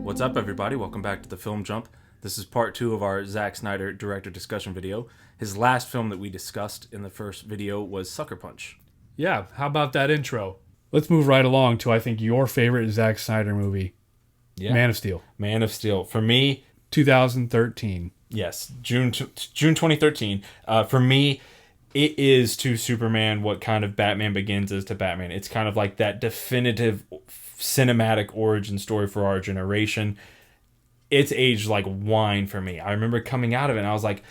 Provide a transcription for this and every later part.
What's up, everybody? Welcome back to the Film Jump. This is part 2 of our Zack Snyder director discussion video. His last film that we discussed in the first video was Sucker Punch. Yeah, how about that intro? Let's move right along to, I think, your favorite Zack Snyder movie, Man of Steel. Man of Steel. For me, 2013. yes, June 2013. For me, it is to Superman what kind of Batman Begins is to Batman. It's kind of like that definitive cinematic origin story for our generation. It's aged like wine for me. I remember coming out of it and I was like,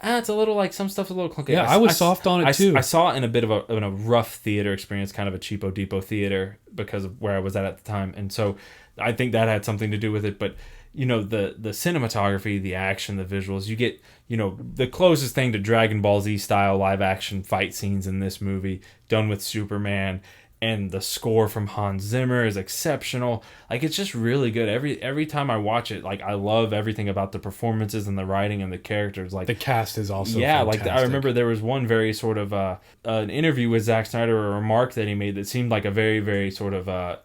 it's a little like some stuff's a little clunky. Yeah, I was soft on it too. I saw it in a bit of a rough theater experience, kind of a cheapo depot theater because of where I was at the time. And so I think that had something to do with it. But, you know, the cinematography, the action, the visuals, you get, you know, the closest thing to Dragon Ball Z style live action fight scenes in this movie done with Superman. And the score from Hans Zimmer is exceptional. Like, it's just really good. Every time I watch it, like, I love everything about the performances and the writing and the characters. Like, the cast is also fantastic. fantastic. I remember there was one very sort of an interview with Zack Snyder, a remark that he made that seemed like a very, very sort of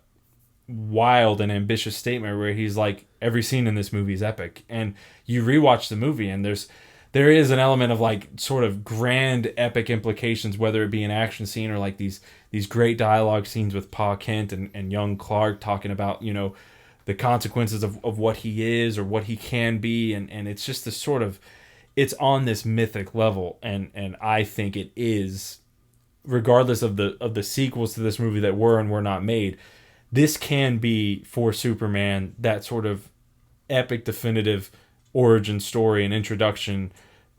wild and ambitious statement where he's like, every scene in this movie is epic. And you rewatch the movie and there is an element of like sort of grand epic implications, whether it be an action scene or like these great dialogue scenes with Pa Kent and young Clark talking about, you know, the consequences of what he is or what he can be. And it's just this sort of, it's on this mythic level. And I think it is, regardless of the sequels to this movie that were and were not made, this can be for Superman that sort of epic definitive origin story and introduction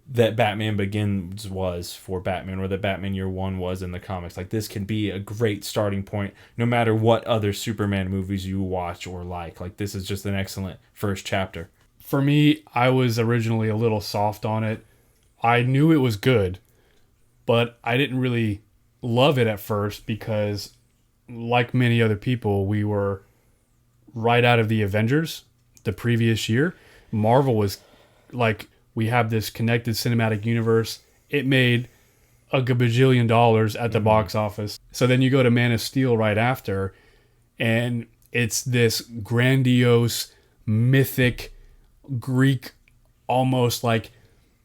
that Batman Begins was for Batman, or that Batman Year One was in the comics. Like, this can be a great starting point no matter what other Superman movies you watch or like. Like, this is just an excellent first chapter. For me, I was originally a little soft on it. I knew it was good, but I didn't really love it at first because, like many other people, we were right out of the Avengers the previous year. Marvel was like, we have this connected cinematic universe. It made a gabajillion dollars at the box office. So then you go to Man of Steel right after, and it's this grandiose, mythic, Greek, almost like,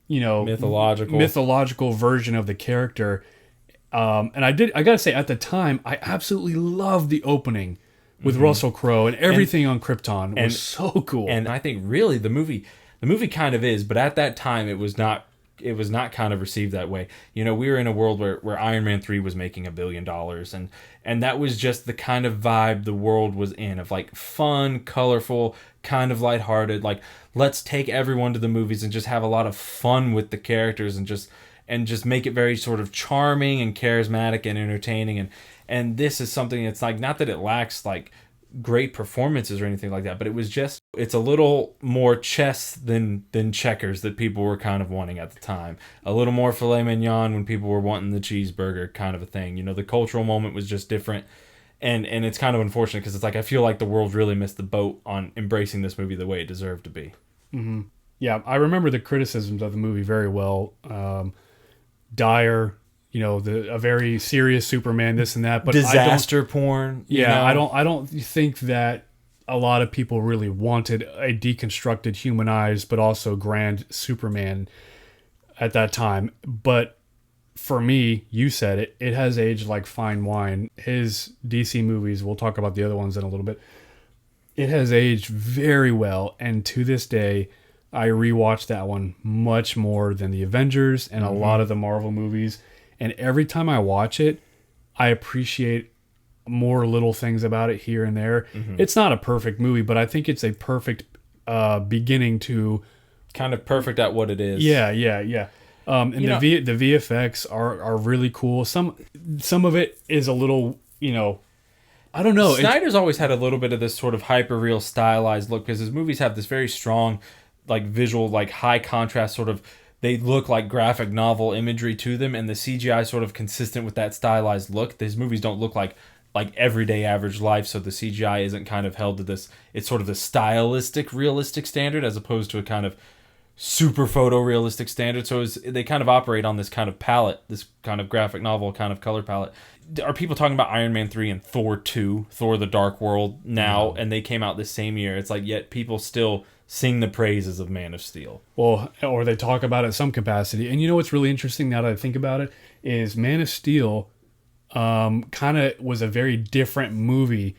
you know, mythological version of the character. And I gotta say, at the time, I absolutely loved the opening with Russell Crowe, and everything on Krypton was so cool. And I think really the movie kind of is, but at that time it was not kind of received that way. You know, we were in a world where Iron Man 3 was making $1 billion, and that was just the kind of vibe the world was in, of like fun, colorful, kind of lighthearted, like, let's take everyone to the movies and just have a lot of fun with the characters and just make it very sort of charming and charismatic and entertaining. And this is something that's like, not that it lacks like great performances or anything like that, but it's a little more chess than checkers that people were kind of wanting at the time. A little more filet mignon when people were wanting the cheeseburger kind of a thing. You know, the cultural moment was just different. And it's kind of unfortunate because it's like, I feel like the world really missed the boat on embracing this movie the way it deserved to be. Mm-hmm. Yeah, I remember the criticisms of the movie very well. Dire, you know, a very serious Superman, this and that, but disaster porn. Yeah, you know? I don't think that a lot of people really wanted a deconstructed, humanized, but also grand Superman at that time. But for me, you said it, it has aged like fine wine. His DC movies, we'll talk about the other ones in a little bit, it has aged very well, and to this day, I rewatch that one much more than the Avengers and a lot of the Marvel movies. And every time I watch it, I appreciate more little things about it here and there. Mm-hmm. It's not a perfect movie, but I think it's a perfect beginning to... kind of perfect at what it is. Yeah. And the VFX are really cool. Some of it is a little, you know... I don't know. Snyder's always had a little bit of this sort of hyper-real stylized look because his movies have this very strong, like, visual, like, high contrast sort of... They look like graphic novel imagery to them, and the CGI sort of consistent with that stylized look. These movies don't look like everyday average life, so the CGI isn't kind of held to this. It's sort of the stylistic, realistic standard as opposed to a kind of super photorealistic standard. So they kind of operate on this kind of palette, this kind of graphic novel kind of color palette. are people talking about Iron Man 3 and Thor 2, Thor the Dark World now, and they came out the same year. It's like, yet people still sing the praises of Man of Steel. Well, or they talk about it in some capacity. And you know what's really interesting now that I think about it is Man of Steel kind of was a very different movie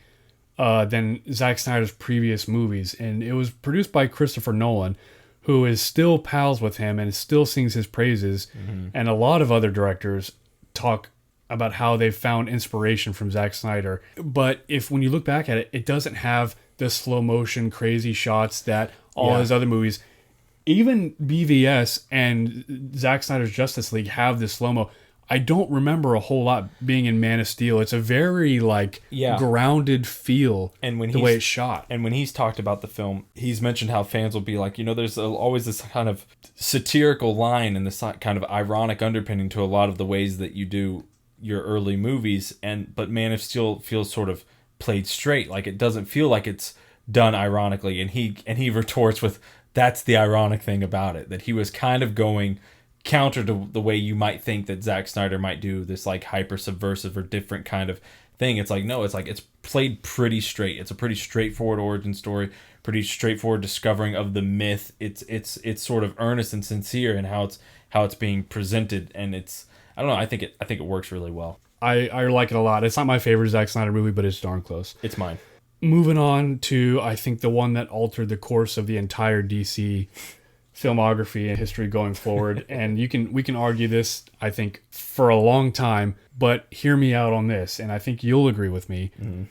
than Zack Snyder's previous movies. And it was produced by Christopher Nolan, who is still pals with him and still sings his praises. Mm-hmm. And a lot of other directors talk about how they found inspiration from Zack Snyder. But when you look back at it, it doesn't have the slow motion crazy shots that all his other movies, even BVS and Zack Snyder's Justice League, have this slow-mo. I don't remember a whole lot being in Man of Steel. It's a very grounded feel, and the way it's shot. And when he's talked about the film, he's mentioned how fans will be like, there's always this kind of satirical line and this kind of ironic underpinning to a lot of the ways that you do your early movies, but Man of Steel feels sort of played straight. Like, it doesn't feel like it's done ironically, and he retorts with, that's the ironic thing about it, that he was kind of going counter to the way you might think that Zack Snyder might do this like hyper subversive or different kind of thing. It's like, no, it's like it's played pretty straight. It's a pretty straightforward origin story, pretty straightforward discovering of the myth. It's sort of earnest and sincere in how it's being presented, and it's, I don't know, I think it works really well. I like it a lot. It's not my favorite Zack Snyder movie, but it's darn close. It's mine. Moving on to, I think, the one that altered the course of the entire DC filmography and history going forward. And we can argue this, I think, for a long time, but hear me out on this, and I think you'll agree with me. Mm-hmm.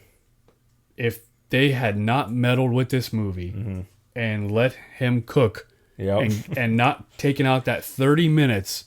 If they had not meddled with this movie mm-hmm. and let him cook and not taken out that 30 minutes,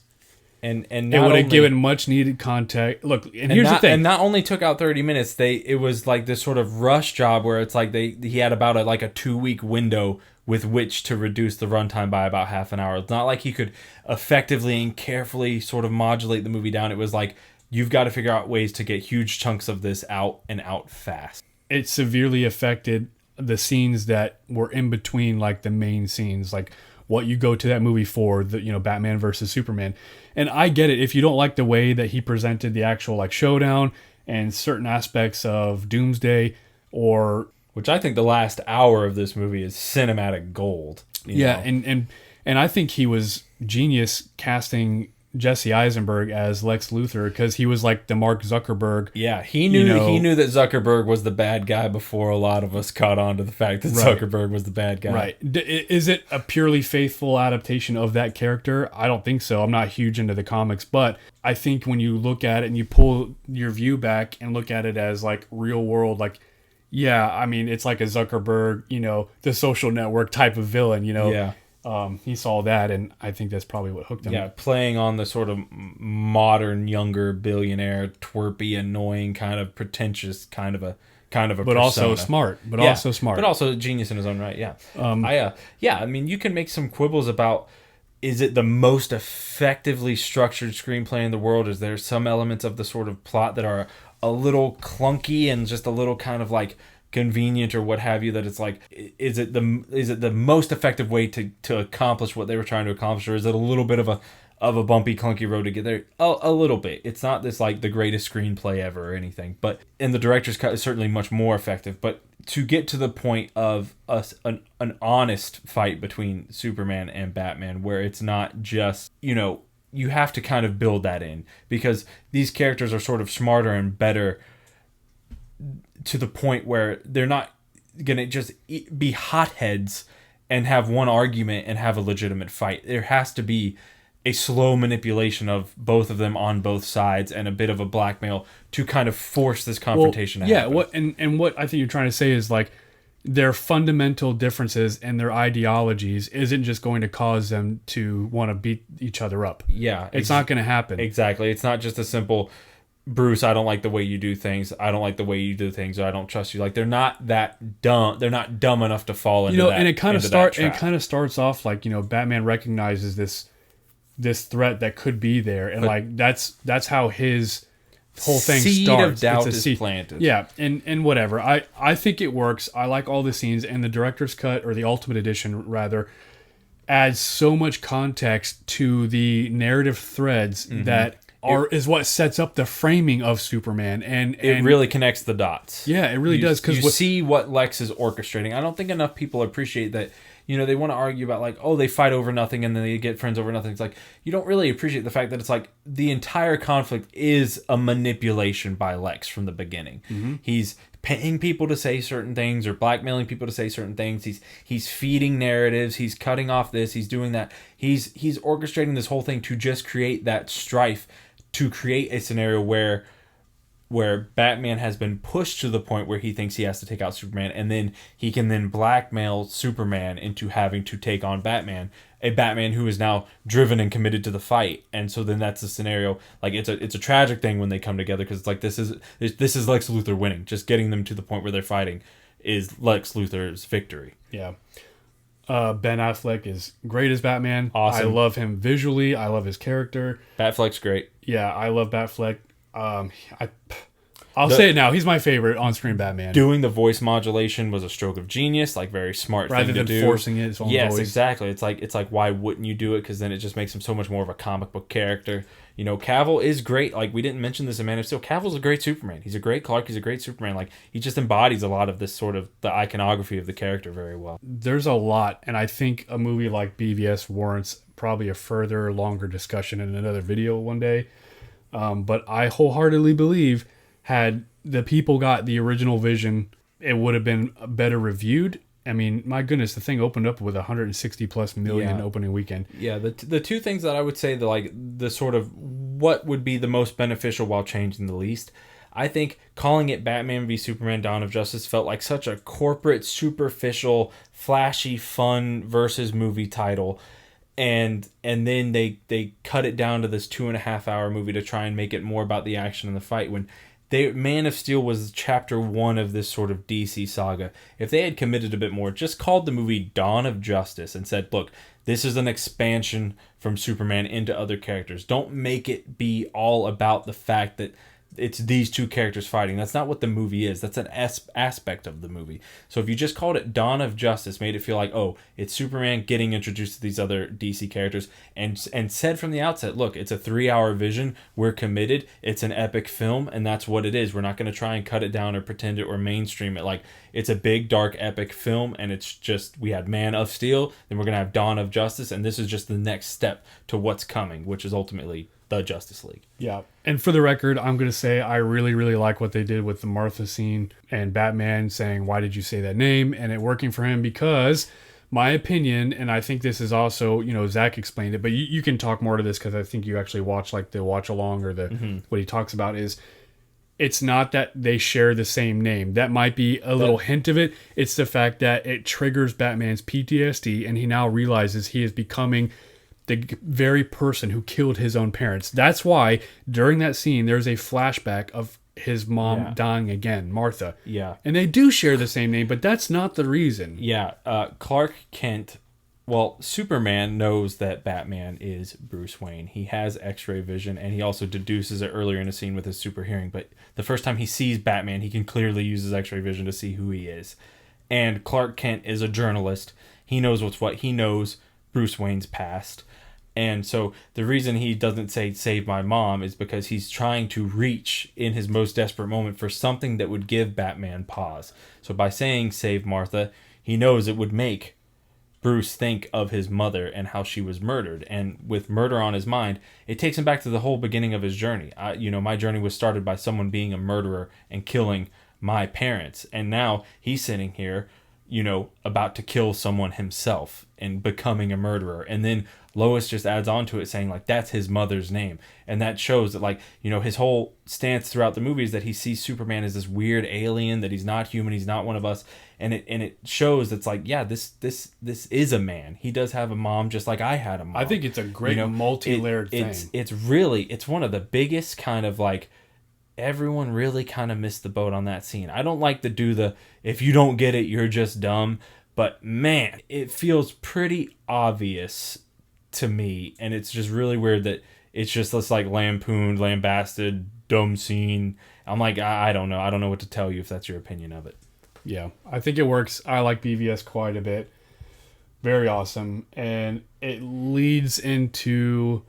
and it would have given much needed context. Look, and here's the thing. And not only took out 30 minutes, it was like this sort of rush job where it's like he had about a 2-week window with which to reduce the runtime by about half an hour. It's not like he could effectively and carefully sort of modulate the movie down. It was like, you've got to figure out ways to get huge chunks of this out and out fast. It severely affected the scenes that were in between, like the main scenes, like what you go to that movie for, Batman versus Superman. And I get it if you don't like the way that he presented the actual showdown and certain aspects of Doomsday, or which I think the last hour of this movie is cinematic gold. And I think he was genius casting Jesse Eisenberg as Lex Luthor, because he was like the Mark Zuckerberg. Yeah, he knew that Zuckerberg was the bad guy before a lot of us caught on to the fact that Zuckerberg was the bad guy. Right. Is it a purely faithful adaptation of that character? I don't think so. I'm not huge into the comics, but I think when you look at it and you pull your view back and look at it as real world, it's like a Zuckerberg, the Social Network type of villain, Yeah. He saw that, and I think that's probably what hooked him. Yeah, playing on the sort of modern, younger billionaire, twerpy, annoying, kind of pretentious, kind of a but persona. Also smart. But also genius in his own right. Yeah. I mean, you can make some quibbles about, is it the most effectively structured screenplay in the world? Is there some elements of the sort of plot that are a little clunky and just a little kind of convenient or what have you, that it's is it the most effective way to accomplish what they were trying to accomplish, or is it a little bit of a bumpy, clunky road to get there? A little bit. It's not this the greatest screenplay ever or anything, but and the director's cut is certainly much more effective. But to get to the point of an honest fight between Superman and Batman, where it's not just you have to kind of build that in, because these characters are sort of smarter and better, to the point where they're not going to just be hotheads and have one argument and have a legitimate fight. There has to be a slow manipulation of both of them on both sides and a bit of a blackmail to kind of force this confrontation to happen. What I think you're trying to say is their fundamental differences and their ideologies isn't just going to cause them to want to beat each other up. Yeah. It's not going to happen. Exactly. It's not just a simple, Bruce, I don't like the way you do things. I don't like the way you do things, or I don't trust you. They're not that dumb. They're not dumb enough to fall into that. And it kind of starts off Batman recognizes this threat that could be there, and that's how his whole thing seed starts. Of doubt is planted. Yeah, and whatever. I think it works. I like all the scenes, and the director's cut, or the Ultimate Edition rather, adds so much context to the narrative threads that is what sets up the framing of Superman, and it really connects the dots. Yeah, it really does, because you see what Lex is orchestrating. I don't think enough people appreciate that. They want to argue about like, oh, they fight over nothing and then they get friends over nothing. It's like, you don't really appreciate the fact that it's like the entire conflict is a manipulation by Lex from the beginning. Mm-hmm. He's paying people to say certain things or blackmailing people to say certain things. He's feeding narratives. He's cutting off this. He's doing that. He's orchestrating this whole thing to just create that strife, to create a scenario where Batman has been pushed to the point where he thinks he has to take out Superman, and then he can then blackmail Superman into having to take on Batman, a Batman who is now driven and committed to the fight. And so then that's the scenario. Like it's a tragic thing when they come together, because it's like this is Lex Luthor winning. Just getting them to the point where they're fighting is Lex Luthor's victory. Yeah. Ben Affleck is great as Batman. Awesome. I love him visually. I love his character. Batfleck's great. Yeah, I love Batfleck. I'll say it now. He's my favorite on-screen Batman. Doing the voice modulation was a stroke of genius, like very smart rather thing to do. Rather than forcing it. Its own voice. Exactly. It's like why wouldn't you do it? Because then it just makes him so much more of a comic book character. Cavill is great. Like, we didn't mention this in Man of Steel. Cavill's a great Superman. He's a great Clark. He's a great Superman. Like, he just embodies a lot of this sort of the iconography of the character very well. There's a lot, and I think a movie like BVS warrants probably a further, longer discussion in another video one day. But I wholeheartedly believe had the people got the original vision, it would have been better reviewed. I mean, my goodness, the thing opened up with 160 plus million opening weekend. Yeah, the two things that I would say, the sort of what would be the most beneficial while changing the least, I think calling it Batman v Superman Dawn of Justice felt like such a corporate, superficial, flashy, fun versus movie title. And then they cut it down to this 2.5 hour movie to try and make it more about the action and the fight, when Man of Steel was chapter 1 of this sort of DC saga. If they had committed a bit more, just called the movie Dawn of Justice and said, look, this is an expansion from Superman into other characters. Don't make it be all about the fact that it's these two characters fighting. That's not what the movie is. That's an aspect of the movie. So if you just called it Dawn of Justice, made it feel like, oh, it's Superman getting introduced to these other DC characters, and said from the outset, look, it's a 3-hour vision. We're committed. It's an epic film, and that's what it is. We're not going to try and cut it down or pretend it or mainstream it. Like, it's a big, dark, epic film, and it's just, we had Man of Steel, then we're going to have Dawn of Justice, and this is just the next step to what's coming, which is ultimately the Justice League. Yeah. And for the record, I'm going to say I really, really like what they did with the Martha scene and Batman saying, why did you say that name? And it working for him, because my opinion, and I think this is also, Zach explained it, but you can talk more to this because I think you actually watch like the watch along or the what he talks about is, it's not that they share the same name. That might be a little hint of it. It's the fact that it triggers Batman's PTSD and he now realizes he is becoming the very person who killed his own parents. That's why during that scene, there's a flashback of his mom dying again, Martha. Yeah. And they do share the same name, but that's not the reason. Yeah. Clark Kent, Superman knows that Batman is Bruce Wayne. He has X-ray vision, and he also deduces it earlier in the scene with his super hearing. But the first time he sees Batman, he can clearly use his X-ray vision to see who he is. And Clark Kent is a journalist. He knows what's what. He knows Bruce Wayne's past. And so the reason he doesn't say save my mom is because he's trying to reach in his most desperate moment for something that would give Batman pause. So by saying save Martha, he knows it would make Bruce think of his mother and how she was murdered. And with murder on his mind, it takes him back to the whole beginning of his journey. My journey was started by someone being a murderer and killing my parents. And now he's sitting here, about to kill someone himself and becoming a murderer. And then Lois just adds on to it saying, like, that's his mother's name. And that shows that, like, his whole stance throughout the movie is that he sees Superman as this weird alien, that he's not human, he's not one of us. And it shows that's like, yeah, this is a man. He does have a mom just like I had a mom. I think it's a great multi-layered thing. It's one of the biggest kind of like, everyone really kind of missed the boat on that scene. I don't like to do the, if you don't get it, you're just dumb. But man, it feels pretty obvious to me. And it's just really weird that it's just this like lampooned, lambasted, dumb scene. I'm like, I don't know. I don't know what to tell you if that's your opinion of it. Yeah, I think it works. I like BVS quite a bit. Very awesome. And it leads into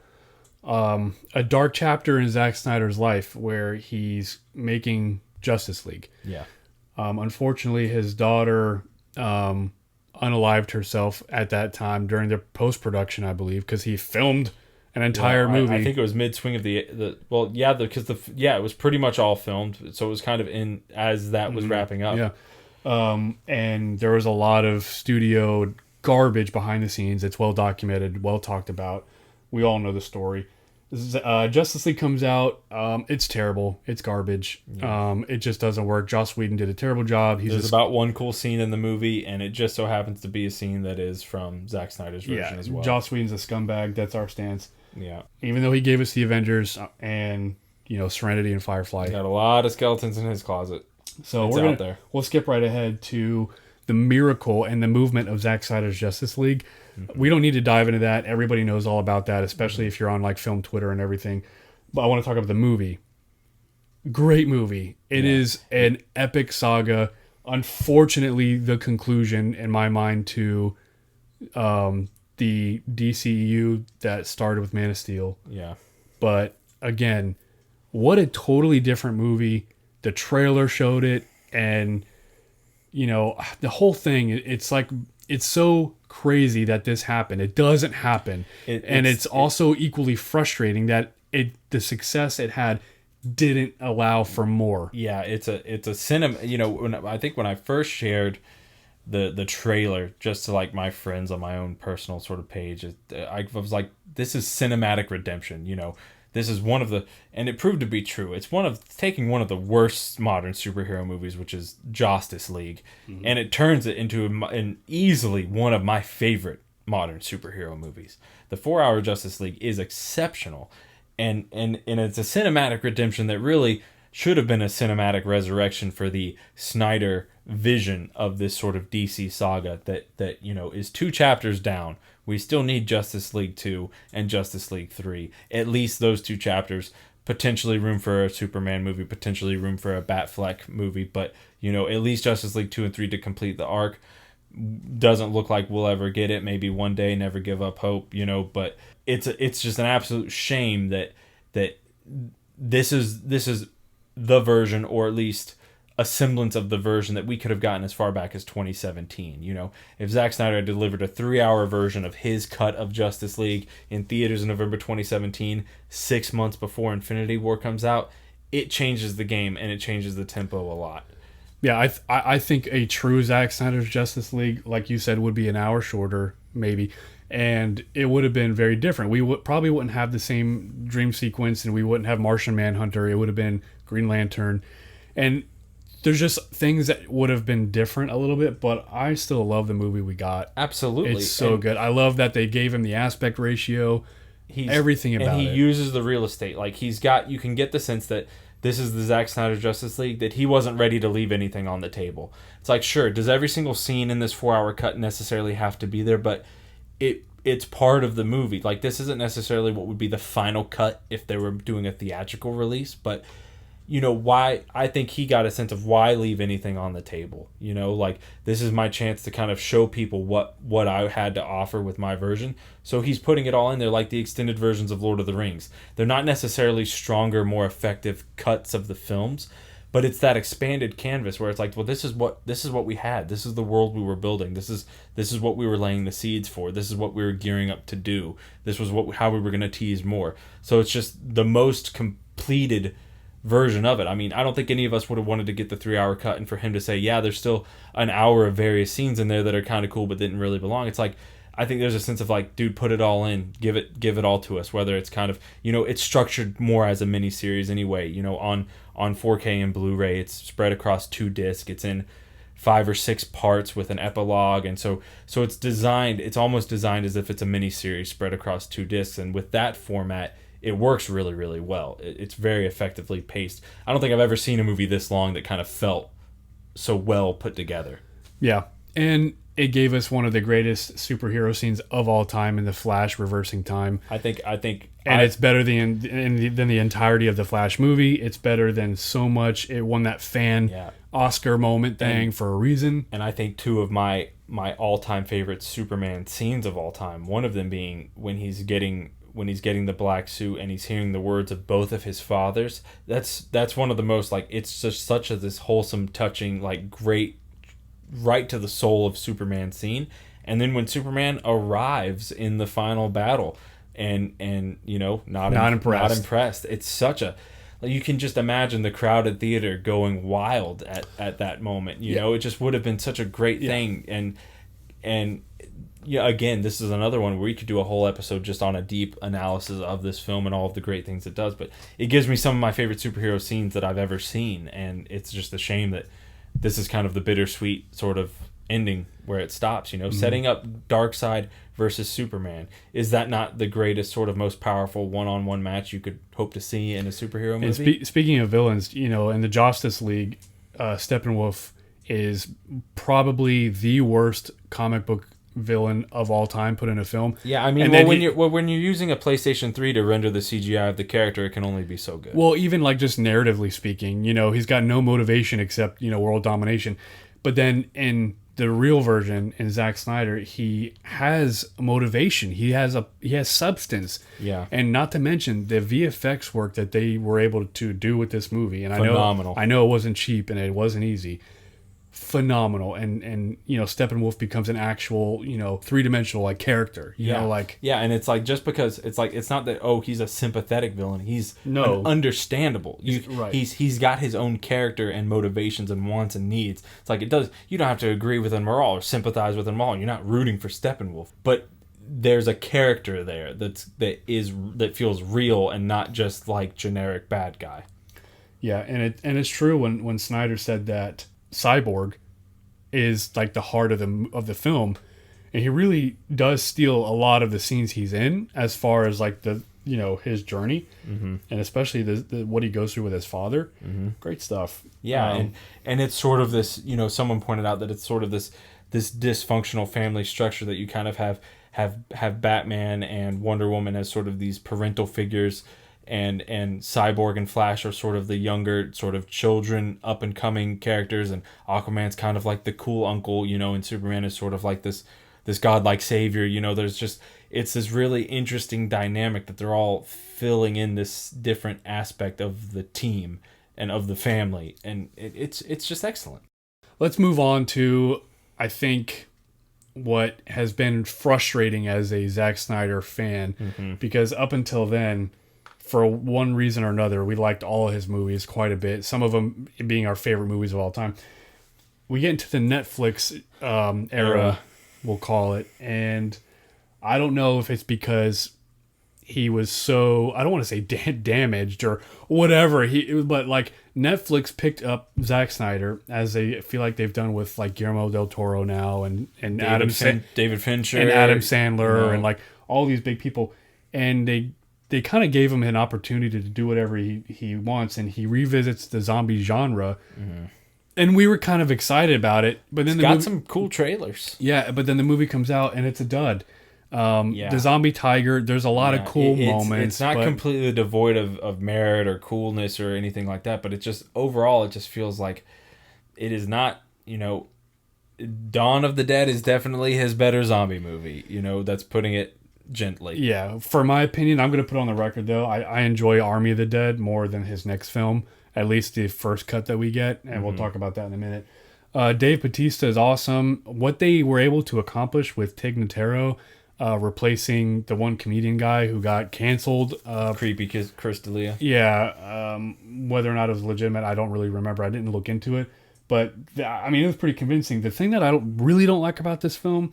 a dark chapter in Zack Snyder's life where he's making Justice League. Yeah. Unfortunately, his daughter unalived herself at that time during the post-production, I believe, because he filmed an entire movie. I think it was mid-swing of the well, yeah, because it was pretty much all filmed, so it was kind of in as that was wrapping up. Yeah. And there was a lot of studio garbage behind the scenes. It's well documented, well talked about. We all know the story. Justice League comes out. It's terrible. It's garbage. Yeah. It just doesn't work. Joss Whedon did a terrible job. There's about one cool scene in the movie, and it just so happens to be a scene that is from Zack Snyder's version as well. Joss Whedon's a scumbag. That's our stance. Yeah. Even though he gave us the Avengers and Serenity and Firefly. He got a lot of skeletons in his closet. So we'll skip right ahead to the miracle and the movement of Zack Snyder's Justice League. Mm-hmm. We don't need to dive into that. Everybody knows all about that, especially if you're on like film Twitter and everything. But I want to talk about the movie. Great movie. It is an epic saga. Unfortunately, the conclusion in my mind to the DCEU that started with Man of Steel. Yeah. But again, what a totally different movie. The trailer showed it, and the whole thing, it's like, it's so crazy that this happened. It doesn't happen. It's also equally frustrating that the success it had didn't allow for more. Yeah, it's a cinema. I think when I first shared the trailer just to like my friends on my own personal sort of page, I was like, this is cinematic redemption. This is one of the, and it proved to be true. It's taking one of the worst modern superhero movies, which is Justice League, and it turns it into an easily one of my favorite modern superhero movies. The 4-hour Justice League is exceptional, and it's a cinematic redemption that really should have been a cinematic resurrection for the Snyder vision of this sort of DC saga that is 2 chapters down. We still need Justice League 2 and Justice League 3. At least those 2 chapters. Potentially room for a Superman movie. Potentially room for a Batfleck movie. But, at least Justice League 2 and 3 to complete the arc. Doesn't look like we'll ever get it. Maybe one day. Never give up hope. But it's just an absolute shame that this is the version, or at least a semblance of the version that we could have gotten as far back as 2017. If Zack Snyder had delivered a 3-hour version of his cut of Justice League in theaters in November 2017, 6 months before Infinity War comes out, it changes the game and it changes the tempo a lot. Yeah, I think a true Zack Snyder's Justice League, like you said, would be an hour shorter, maybe. And it would have been very different. We probably wouldn't have the same dream sequence, and we wouldn't have Martian Manhunter. It would have been Green Lantern. And there's just things that would have been different a little bit, but I still love the movie we got. Absolutely. It's so good. I love that they gave him the aspect ratio, everything about it. And he uses the real estate. Like, you can get the sense that this is the Zack Snyder Justice League, that he wasn't ready to leave anything on the table. It's like, sure, does every single scene in this 4-hour cut necessarily have to be there? But it's part of the movie. Like, this isn't necessarily what would be the final cut if they were doing a theatrical release, but why I think he got a sense of why leave anything on the table. Like, this is my chance to kind of show people what I had to offer with my version. So he's putting it all in there, like the extended versions of Lord of the Rings. They're not necessarily stronger, more effective cuts of the films, but it's that expanded canvas where it's like, well, this is what we had. This is the world we were building. This is what we were laying the seeds for. This is what we were gearing up to do. This was how we were going to tease more. So it's just the most completed version of it. I mean, I don't think any of us would have wanted to get the 3-hour cut and for him to say, yeah, there's still an hour of various scenes in there that are kind of cool but didn't really belong. It's like, I think there's a sense of like, dude, put it all in, give it all to us. Whether it's kind of, it's structured more as a mini series anyway. On 4K and Blu-ray, it's spread across 2 discs. It's in 5 or 6 parts with an epilogue, and so it's designed. It's almost designed as if it's a mini series spread across 2 discs, and with that format, it works really, really well. It's very effectively paced. I don't think I've ever seen a movie this long that kind of felt so well put together. Yeah, and it gave us one of the greatest superhero scenes of all time in The Flash reversing time. I think, and it's better than the entirety of the Flash movie. It's better than so much. It won that fan Oscar moment thing for a reason. And I think 2 of my all-time favorite Superman scenes of all time. One of them being when when he's getting the black suit and he's hearing the words of both of his fathers. That's one of the most, like, it's just such a this wholesome, touching, like, great, right to the soul of Superman scene. And then when Superman arrives in the final battle and not impressed, it's such a, you can just imagine the crowded theater going wild at that moment. You know, it just would have been such a great thing. And yeah, again, this is another one where we could do a whole episode just on a deep analysis of this film and all of the great things it does. But it gives me some of my favorite superhero scenes that I've ever seen, and it's just a shame that this is kind of the bittersweet sort of ending where it stops. Setting up Darkseid versus Superman. Is that not the greatest, sort of most powerful one-on-one match you could hope to see in a superhero movie? And speaking of villains, in the Justice League, Steppenwolf is probably the worst comic book villain of all time put in a film. Yeah, I mean, when you're using a PlayStation 3 to render the CGI of the character, it can only be so good. Well, even like just narratively speaking, he's got no motivation except, world domination. But then in the real version, in Zack Snyder, he has motivation. He has substance. Yeah. And not to mention the VFX work that they were able to do with this movie. And phenomenal. I know it wasn't cheap and it wasn't easy. Phenomenal. And Steppenwolf becomes an actual, three-dimensional like character. And it's like, just because it's not that he's a sympathetic villain. He's understandable. He's got his own character and motivations and wants and needs. It's like, you don't have to agree with him all or sympathize with him all. You're not rooting for Steppenwolf, but there's a character there that feels real and not just like generic bad guy. Yeah, and it's true when Snyder said that Cyborg is like the heart of the film, and he really does steal a lot of the scenes he's in as far as like the his journey, and especially the what he goes through with his father. Great stuff. And it's sort of this, someone pointed out that it's sort of this dysfunctional family structure that you kind of have Batman and Wonder Woman as sort of these parental figures. And Cyborg and Flash are sort of the younger sort of children up and coming characters, and Aquaman's kind of like the cool uncle, and Superman is sort of like this godlike savior. It's this really interesting dynamic that they're all filling in this different aspect of the team and of the family, and it's just excellent. Let's move on to, I think, what has been frustrating as a Zack Snyder fan, because up until then, for one reason or another, we liked all of his movies quite a bit. Some of them being our favorite movies of all time. We get into the Netflix era, we'll call it. And I don't know if it's because he was so, I don't want to say damaged or whatever. But like Netflix picked up Zack Snyder, as they feel like they've done with like Guillermo del Toro now and David Fincher and Adam Sandler and like all these big people. And they kind of gave him an opportunity to do whatever he wants, and he revisits the zombie genre. And we were kind of excited about it, but then it's got some cool trailers. Yeah, but then the movie comes out and it's a dud. The zombie tiger, there's a lot of cool moments. It's not completely devoid of merit or coolness or anything like that, but it just overall it just feels like it is not. Dawn of the Dead is definitely his better zombie movie. That's putting it gently. Yeah, for my opinion, I'm going to put on the record though, I enjoy Army of the Dead more than his next film, at least the first cut that we get, and we'll talk about that in a minute. Dave Bautista is awesome. What they were able to accomplish with Tig Notaro, replacing the one comedian guy who got canceled. Creepy Chris D'Elia. Yeah, whether or not it was legitimate, I don't really remember. I didn't look into it, but it was pretty convincing. The thing that I really don't like about this film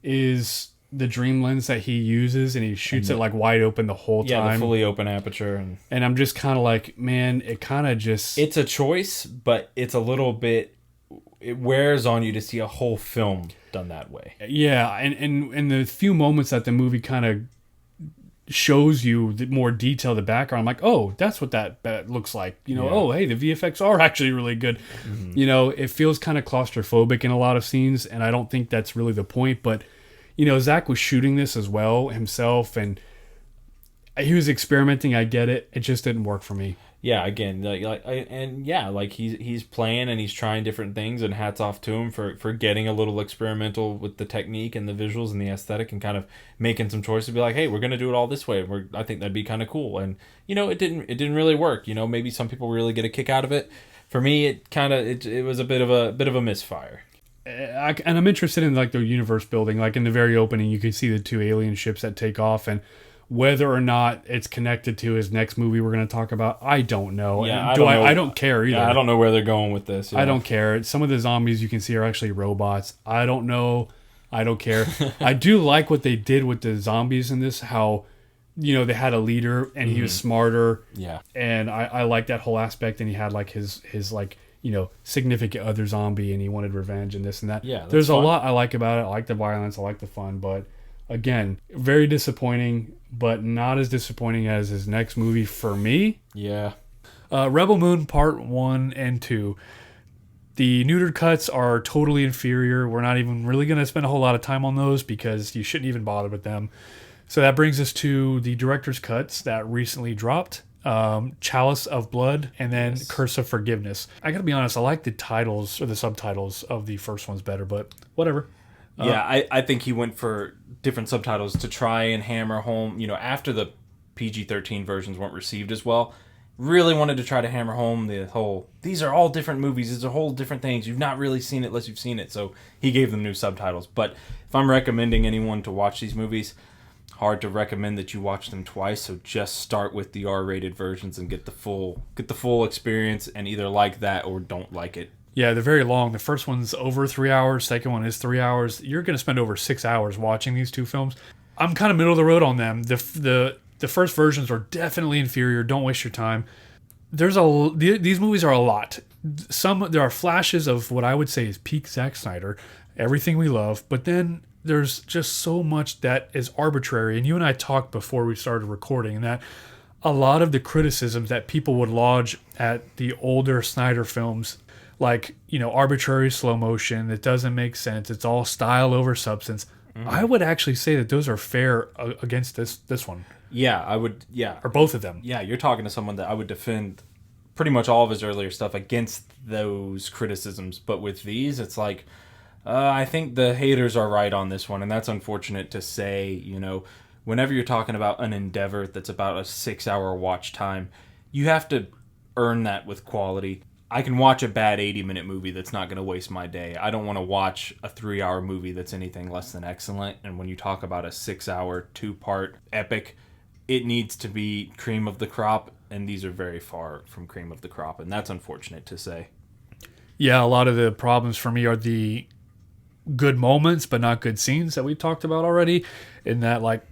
is the dream lens that he uses, and he shoots it like wide open the whole time. Yeah, the fully open aperture. And I'm just kind of like, man, it kind of just... It's a choice, but it's a little bit... It wears on you to see a whole film done that way. Yeah, and the few moments that the movie kind of shows you the more detail, the background, I'm like, oh, that's what that looks like. Oh, hey, the VFX are actually really good. It feels kind of claustrophobic in a lot of scenes, and I don't think that's really the point, but... Zach was shooting this as well himself, and he was experimenting. I get it. It just didn't work for me. yeah, again, like he's playing and he's trying different things, and hats off to him for getting a little experimental with the technique and the visuals and the aesthetic, and kind of making some choices to be like, hey, we're gonna do it all this way. I think that'd be kind of cool, and it didn't really work. Maybe some people really get a kick out of it. For me, it was a bit of a misfire. And I'm interested in like the universe building. Like in the very opening, you can see the two alien ships that take off, and whether or not it's connected to his next movie we're going to talk about, I don't know. Yeah, I don't care either. Yeah, I don't know where they're going with this. I don't care. Some of the zombies you can see are actually robots. I don't know. I don't care. I do like what they did with the zombies in this, how, they had a leader and he was smarter. Yeah. And I like that whole aspect. And he had like his like, significant other zombie and he wanted revenge and this and that. Yeah. There's a lot I like about it. I like the violence. I like the fun. But again, very disappointing, but not as disappointing as his next movie for me. Yeah. Rebel Moon Part 1 and 2. The neutered cuts are totally inferior. We're not even really going to spend a whole lot of time on those because you shouldn't even bother with them. So that brings us to the director's cuts that recently dropped. Chalice of Blood and then Curse of Forgiveness. I gotta be honest, I like the titles or the subtitles of the first ones better, but whatever. Yeah, I think he went for different subtitles to try and hammer home, after the PG-13 versions weren't received as well, really wanted to try to hammer home the whole, these are all different movies, these are whole different things, you've not really seen it unless you've seen it, so he gave them new subtitles. But if I'm recommending anyone to watch these movies, hard to recommend that you watch them twice, so just start with the R-rated versions and get the full experience, and either like that or don't like it. Yeah, they're very long. The first one's over 3 hours. Second one is 3 hours. You're going to spend over 6 hours watching these two films. I'm kind of middle of the road on them. The first versions are definitely inferior. Don't waste your time. These movies are a lot. There are flashes of what I would say is peak Zack Snyder, everything we love, but then there's just so much that is arbitrary. And you and I talked before we started recording that a lot of the criticisms that people would lodge at the older Snyder films, like, arbitrary slow motion, it doesn't make sense, it's all style over substance. I would actually say that those are fair against this one. Yeah, I would, yeah. Or both of them. Yeah, you're talking to someone that I would defend pretty much all of his earlier stuff against those criticisms. But with these, it's like, I think the haters are right on this one, and that's unfortunate to say. Whenever you're talking about an endeavor that's about a 6-hour watch time, you have to earn that with quality. I can watch a bad 80-minute movie that's not going to waste my day. I don't want to watch a 3-hour movie that's anything less than excellent. And when you talk about a 6-hour, 2-part epic, it needs to be cream of the crop, and these are very far from cream of the crop, and that's unfortunate to say. Yeah, a lot of the problems for me are the good moments but not good scenes that we talked about already, in that, like,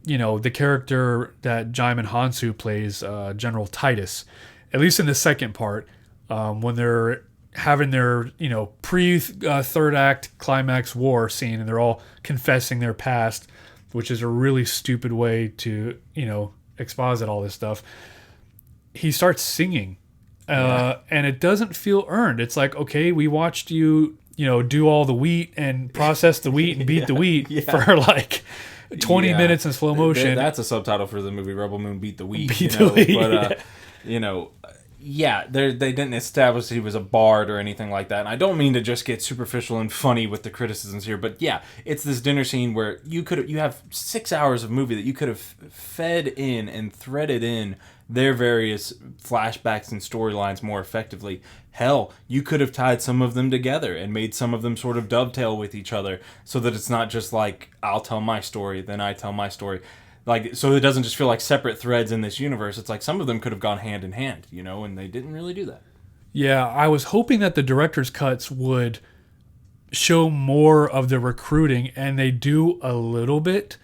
the character that Jaimin Hansu plays, General Titus, at least in the second part, when they're having their, third act climax war scene and they're all confessing their past, which is a really stupid way to, exposit all this stuff. He starts singing, and it doesn't feel earned. It's like, okay, we watched you, do all the wheat and process the wheat and beat the wheat for like 20 minutes in slow motion. That's a subtitle for the movie Rebel Moon, Beat the Wheat. Beat the Wheat. But, yeah, they didn't establish that he was a bard or anything like that. And I don't mean to just get superficial and funny with the criticisms here, but yeah, it's this dinner scene where you have 6 hours of movie that you could have fed in and threaded in their various flashbacks and storylines more effectively. Hell, you could have tied some of them together and made some of them sort of dovetail with each other so that it's not just like, I'll tell my story, then I tell my story. Like, so it doesn't just feel like separate threads in this universe. It's like some of them could have gone hand in hand, and they didn't really do that. Yeah, I was hoping that the director's cuts would show more of the recruiting, and they do a little bit,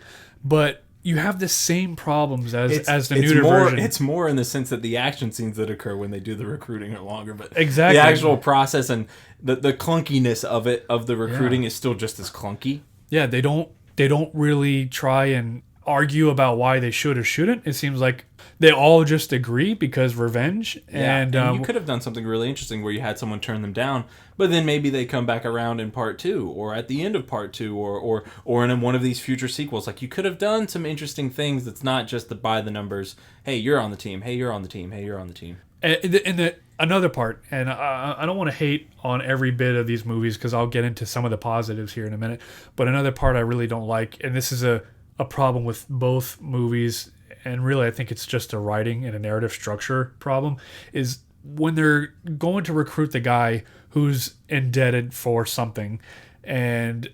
but you have the same problems as the neuter version. It's more in the sense that the action scenes that occur when they do the recruiting are longer, but exactly. The actual process and the clunkiness of the recruiting is still just as clunky. Yeah, they don't really try and argue about why they should or shouldn't. It seems like they all just agree because revenge. Yeah, and you could have done something really interesting where you had someone turn them down, but then maybe they come back around in part 2 or at the end of part 2 or in one of these future sequels. Like, you could have done some interesting things that's not just the by the numbers, hey, you're on the team, hey, you're on the team, hey, you're on the team. Another part, and I don't want to hate on every bit of these movies because I'll get into some of the positives here in a minute. But another part I really don't like, and this is a problem with both movies, and really I think it's just a writing and a narrative structure problem, is when they're going to recruit the guy who's indebted for something, and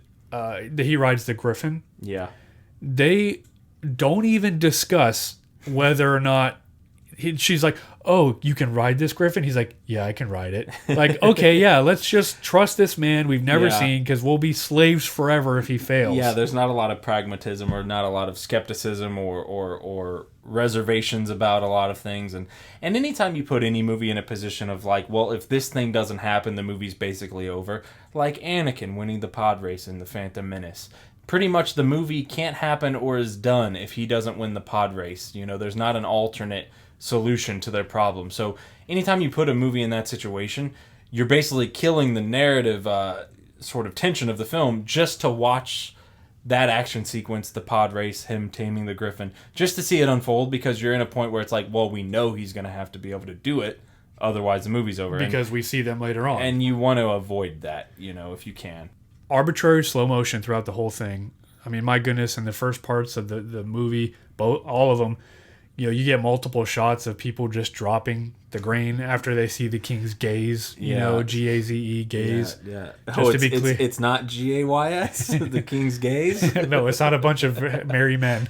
he rides the Griffin. Yeah. They don't even discuss whether or not she's like, oh, you can ride this Griffin? He's like, yeah, I can ride it. Like, okay, yeah, let's just trust this man we've never seen because we'll be slaves forever if he fails. Yeah, there's not a lot of pragmatism or not a lot of skepticism or reservations about a lot of things. And anytime you put any movie in a position of like, well, if this thing doesn't happen, the movie's basically over. Like Anakin winning the pod race in The Phantom Menace. Pretty much the movie can't happen or is done if he doesn't win the pod race. You know, there's not an alternate solution to their problem. So anytime you put a movie in that situation, you're basically killing the narrative sort of tension of the film just to watch that action sequence, the pod race, him taming the Griffin, just to see it unfold, because you're in a point where it's like, well, we know he's going to have to be able to do it, otherwise the movie's over. Because we see them later on. And you want to avoid that, you know, if you can. Arbitrary slow motion throughout the whole thing. I mean, my goodness, in the first parts of the movie, all of them, you know, you get multiple shots of people just dropping the grain after they see the king's gaze. You know, Gaze, gaze. Yeah. Just to be clear, it's not Gays, the king's gaze. No, it's not a bunch of merry men.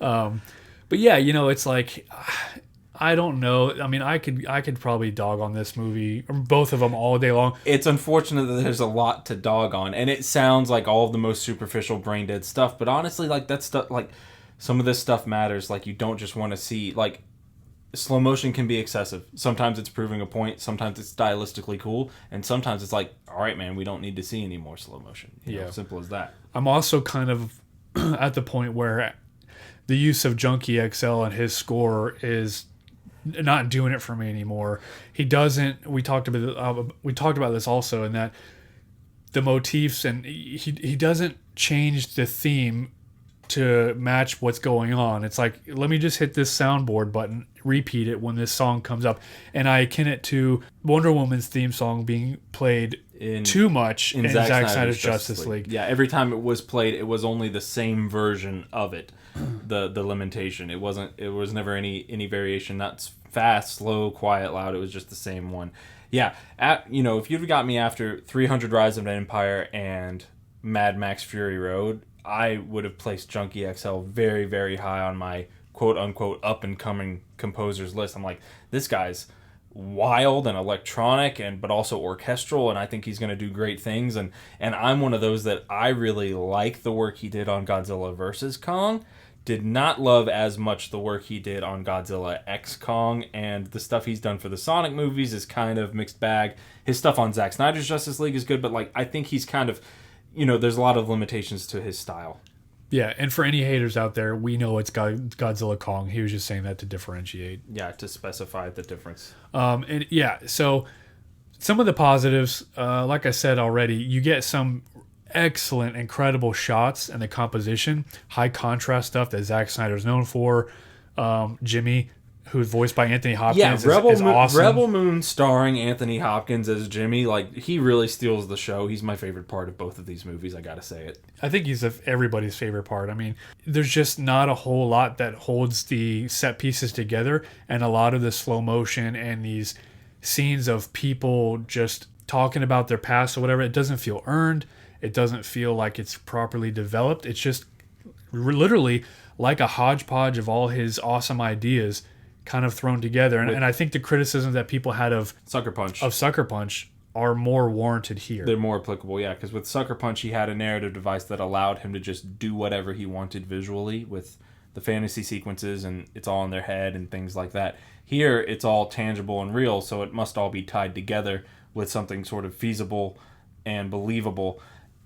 But yeah, you know, it's like, I don't know. I mean, I could probably dog on this movie, or both of them, all day long. It's unfortunate that there's a lot to dog on, and it sounds like all of the most superficial, brain dead stuff. But honestly, like that stuff, like some of this stuff matters. Like you don't just want to see like slow motion can be excessive. Sometimes it's proving a point. Sometimes it's stylistically cool, and sometimes it's like, all right, man, we don't need to see any more slow motion. You know, simple as that. I'm also kind of at the point where the use of Junkie XL and his score is not doing it for me anymore. He doesn't. We talked about this also, in that the motifs, and he doesn't change the theme to match what's going on. It's like, let me just hit this soundboard button, repeat it when this song comes up, and I akin it to Wonder Woman's theme song being played too much in Zack Snyder's Justice League. Yeah, every time it was played, it was only the same version of it. The limitation. It was never any variation. Not fast, slow, quiet, loud. It was just the same one. Yeah, if you'd got me after 300 Rise of an Empire and Mad Max Fury Road, I would have placed Junkie XL very, very high on my quote-unquote up-and-coming composers list. I'm like, this guy's wild and electronic, but also orchestral, and I think he's going to do great things. And I'm one of those that I really like the work he did on Godzilla vs. Kong. Did not love as much the work he did on Godzilla X Kong, and the stuff he's done for the Sonic movies is kind of mixed bag. His stuff on Zack Snyder's Justice League is good, but like I think he's kind of, there's a lot of limitations to his style. Yeah, and for any haters out there, we know it's Godzilla Kong. He was just saying that to differentiate. Yeah, to specify the difference. And yeah, so some of the positives, like I said already, you get some excellent, incredible shots and the composition, high contrast stuff that Zack Snyder's known for. Jimmy, who's voiced by Anthony Hopkins, is awesome. Rebel Moon starring Anthony Hopkins as Jimmy, like he really steals the show. He's my favorite part of both of these movies, I gotta say it. I think he's everybody's favorite part. I mean, there's just not a whole lot that holds the set pieces together, and a lot of the slow motion and these scenes of people just talking about their past or whatever, it doesn't feel earned. It doesn't feel like it's properly developed. It's just literally like a hodgepodge of all his awesome ideas kind of thrown together. And I think the criticisms that people had of Sucker Punch are more warranted here. They're more applicable, yeah, because with Sucker Punch, he had a narrative device that allowed him to just do whatever he wanted visually with the fantasy sequences, and it's all in their head and things like that. Here, it's all tangible and real, so it must all be tied together with something sort of feasible and believable.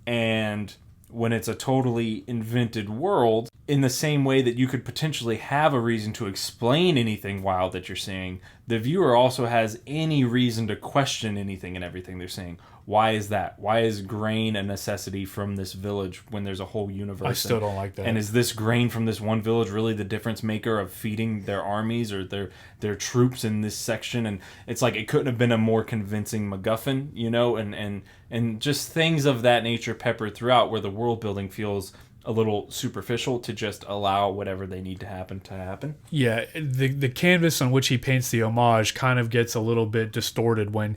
And when it's a totally invented world, in the same way that you could potentially have a reason to explain anything wild that you're seeing, the viewer also has any reason to question anything and everything they're seeing. Why is that? Why is grain a necessity from this village when there's a whole universe? I still don't like that. And is this grain from this one village really the difference maker of feeding their armies or their troops in this section? And it's like, it couldn't have been a more convincing MacGuffin, you know, and just things of that nature peppered throughout, where the world building feels a little superficial to just allow whatever they need to happen. Yeah, the canvas on which he paints the homage kind of gets a little bit distorted when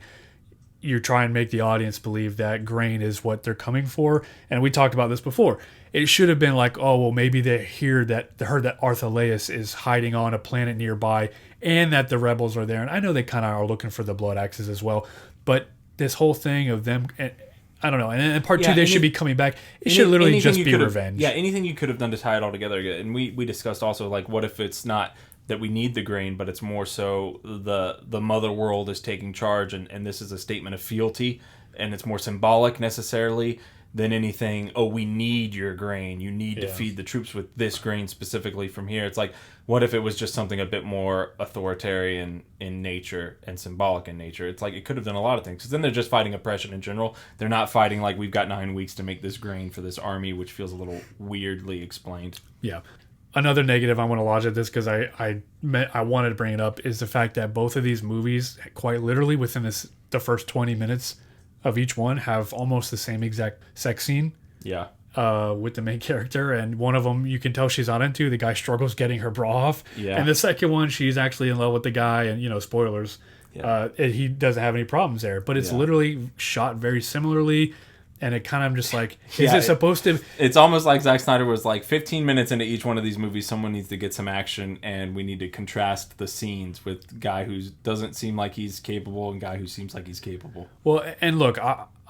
you try and make the audience believe that grain is what they're coming for. And we talked about this before. It should have been like, oh, well, maybe they heard that Arthaleus is hiding on a planet nearby and that the rebels are there. And I know they kind of are looking for the blood axes as well. But this whole thing of them, I don't know. And in part two, they should be coming back. It should literally just be revenge. Yeah, anything you could have done to tie it all together. And we discussed also, like, what if it's not that we need the grain, but it's more so the mother world is taking charge, and this is a statement of fealty, and it's more symbolic necessarily than anything, oh, we need your grain. You need to feed the troops with this grain specifically from here. It's like, what if it was just something a bit more authoritarian in nature and symbolic in nature? It's like, it could have done a lot of things. Because then they're just fighting oppression in general. They're not fighting like, we've got 9 weeks to make this grain for this army, which feels a little weirdly explained. Yeah. Another negative I want to lodge at this, because I wanted to bring it up, is the fact that both of these movies, quite literally within the first 20 minutes of each one, have almost the same exact sex scene. Yeah. With the main character, and one of them you can tell she's not into. The guy struggles getting her bra off. Yeah. And the second one, she's actually in love with the guy, and, you know, spoilers. Yeah. He doesn't have any problems there, but it's literally shot very similarly. And it kind of just like, is it supposed to... It's almost like Zack Snyder was like, 15 minutes into each one of these movies, someone needs to get some action, and we need to contrast the scenes with guy who doesn't seem like he's capable and guy who seems like he's capable. Well, and look,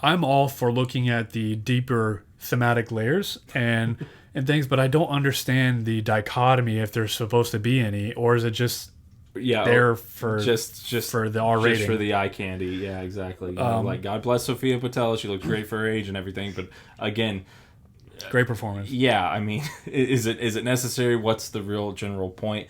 I'm all for looking at the deeper thematic layers and things, but I don't understand the dichotomy, if there's supposed to be any, or is it just... there for just for the R rating, just for the eye candy. Yeah, exactly. You know, like, God bless Sophia Boutella, she looks great for her age and everything, but again, great performance. Yeah, I mean, is it necessary? What's the real general point?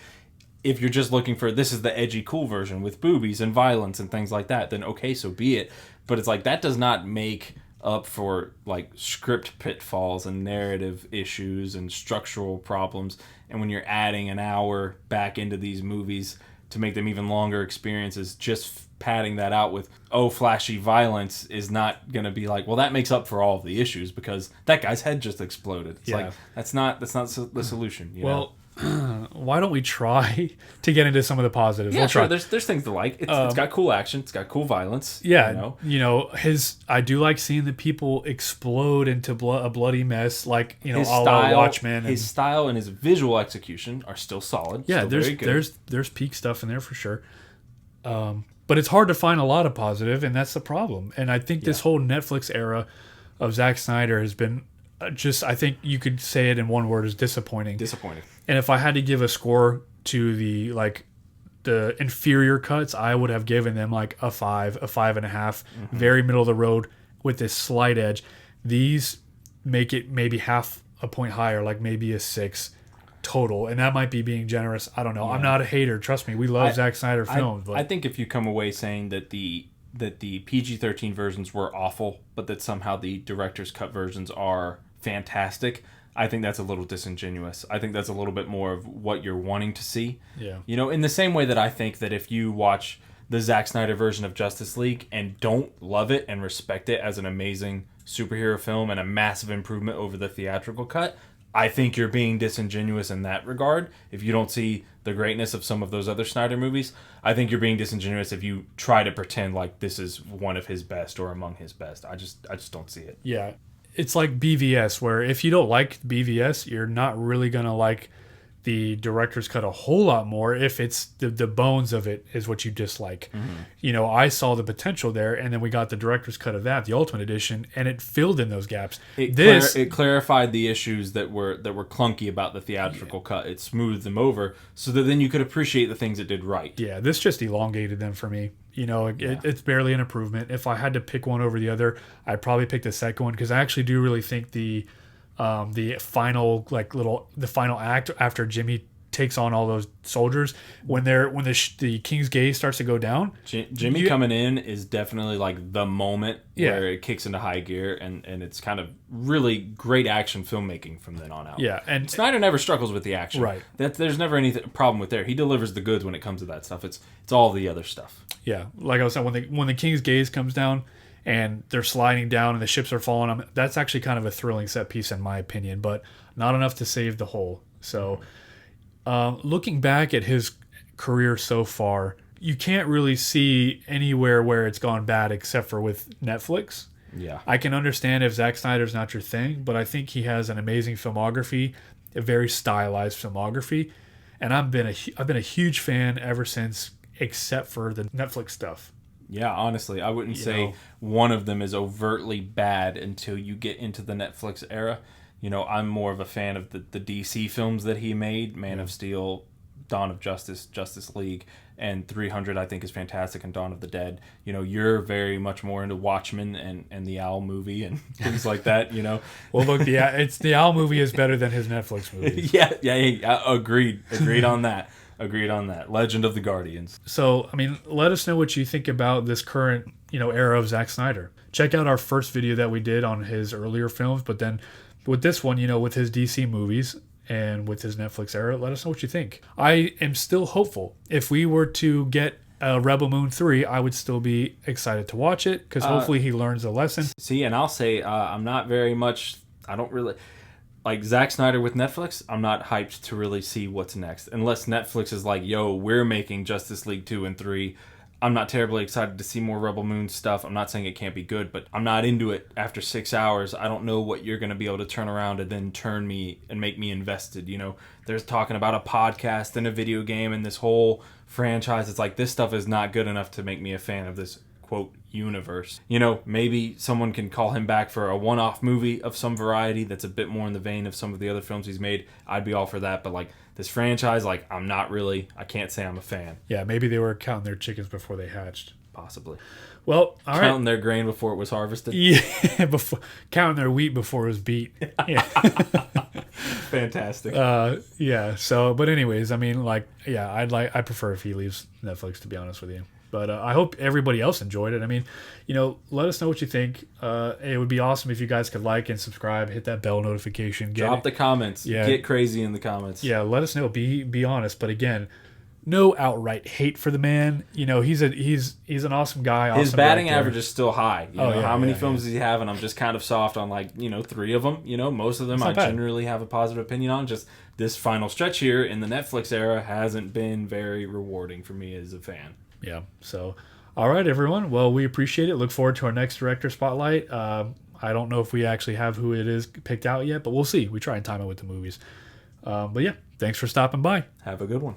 If you're just looking for, this is the edgy, cool version with boobies and violence and things like that, then okay, so be it. But it's like, that does not make up for like script pitfalls and narrative issues and structural problems. And when you're adding an hour back into these movies to make them even longer experiences, just padding that out with, oh, flashy violence is not going to be like, well, that makes up for all of the issues because that guy's head just exploded. It's like, that's not the solution. You know? Why don't we try to get into some of the positives? Yeah, sure. There's things to like. It's got cool action. It's got cool violence. Yeah, I do like seeing the people explode into a bloody mess, like, you know, his style, Watchmen. His style and his visual execution are still solid. Yeah, there's peak stuff in there for sure. But it's hard to find a lot of positive, and that's the problem. And I think this whole Netflix era of Zack Snyder has been I think you could say it in one word, is disappointing. Disappointing. And if I had to give a score to the inferior cuts, I would have given them like a 5, a 5.5, very middle of the road with this slight edge. These make it maybe half a point higher, like maybe a 6 total. And that might be being generous. I don't know. Yeah. I'm not a hater. Trust me. We love Zack Snyder films. I think if you come away saying that the PG-13 versions were awful, but that somehow the director's cut versions are fantastic, I think that's a little disingenuous. I think that's a little bit more of what you're wanting to see. Yeah. You know, in the same way that I think that if you watch the Zack Snyder version of Justice League and don't love it and respect it as an amazing superhero film and a massive improvement over the theatrical cut, I think you're being disingenuous in that regard. If you don't see the greatness of some of those other Snyder movies, I think you're being disingenuous if you try to pretend like this is one of his best or among his best. I just don't see it. Yeah. It's like BVS, where if you don't like BVS, you're not really going to like the director's cut a whole lot more if it's the bones of it is what you dislike. Mm-hmm. You know, I saw the potential there, and then we got the director's cut of that, the Ultimate Edition, and it filled in those gaps. It clarified the issues that were clunky about the theatrical cut. It smoothed them over so that then you could appreciate the things it did right. Yeah, this just elongated them for me. You know, it's barely an improvement. If I had to pick one over the other, I'd probably pick the second one, because I actually do really think the final act after Jimmy takes on all those soldiers, when the King's Gate starts to go down, Jimmy coming in is definitely like the moment where it kicks into high gear, and it's kind of really great action filmmaking from then on out. Yeah, and Snyder never struggles with the action. Right. There's never any problem with there. He delivers the goods when it comes to that stuff. It's all the other stuff. Yeah, like I was saying, when the King's Gaze comes down and they're sliding down and the ships are falling, that's actually kind of a thrilling set piece in my opinion, but not enough to save the whole. So, looking back at his career so far, you can't really see anywhere where it's gone bad except for with Netflix. Yeah. I can understand if Zack Snyder's not your thing, but I think he has an amazing filmography, a very stylized filmography, and I've been a huge fan ever since, except for the Netflix stuff. Yeah, honestly, I wouldn't say one of them is overtly bad until you get into the Netflix era. I'm more of a fan of the DC films that he made, Man of Steel, Dawn of Justice, Justice League, and 300 I think is fantastic, and Dawn of the Dead. You're very much more into Watchmen and the Owl movie and things like that, Well, look, the Owl movie is better than his Netflix movies. Yeah, agreed on that. Agreed on that. Legend of the Guardians. So, let us know what you think about this current, era of Zack Snyder. Check out our first video that we did on his earlier films, but then with this one, with his DC movies and with his Netflix era, let us know what you think. I am still hopeful. If we were to get Rebel Moon 3, I would still be excited to watch it because hopefully he learns a lesson. See, and I'll say I'm not very much, I don't really, like Zack Snyder with Netflix, I'm not hyped to really see what's next. Unless Netflix is like, yo, we're making Justice League 2 and 3. I'm not terribly excited to see more Rebel Moon stuff. I'm not saying it can't be good, but I'm not into it after 6 hours. I don't know what you're going to be able to turn around and then turn me and make me invested. There's talking about a podcast and a video game and this whole franchise. It's like, this stuff is not good enough to make me a fan of this, quote, universe. Maybe someone can call him back for a one-off movie of some variety that's a bit more in the vein of some of the other films he's made. I'd be all for that, but this franchise, I can't say I'm a fan. Yeah, maybe they were counting their chickens before they hatched. Possibly. Well, all right. Counting their grain before it was harvested. Yeah, counting their wheat before it was beat. Yeah. Fantastic. Yeah. So, but anyways, I prefer if he leaves Netflix, to be honest with you. But I hope everybody else enjoyed it. Let us know what you think. It would be awesome if you guys could like and subscribe, hit that bell notification. Drop the comments. Yeah. Get crazy in the comments. Yeah, let us know. Be honest. But again, no outright hate for the man. He's an awesome guy. Awesome His batting director. average is still high. How many films does he have? And I'm just kind of soft on 3 of them. Most of them I generally have a positive opinion on. Just this final stretch here in the Netflix era hasn't been very rewarding for me as a fan. Yeah. So, all right, everyone. Well, we appreciate it. Look forward to our next director spotlight. I don't know if we actually have who it is picked out yet, but we'll see. We try and time it with the movies. But yeah, thanks for stopping by. Have a good one.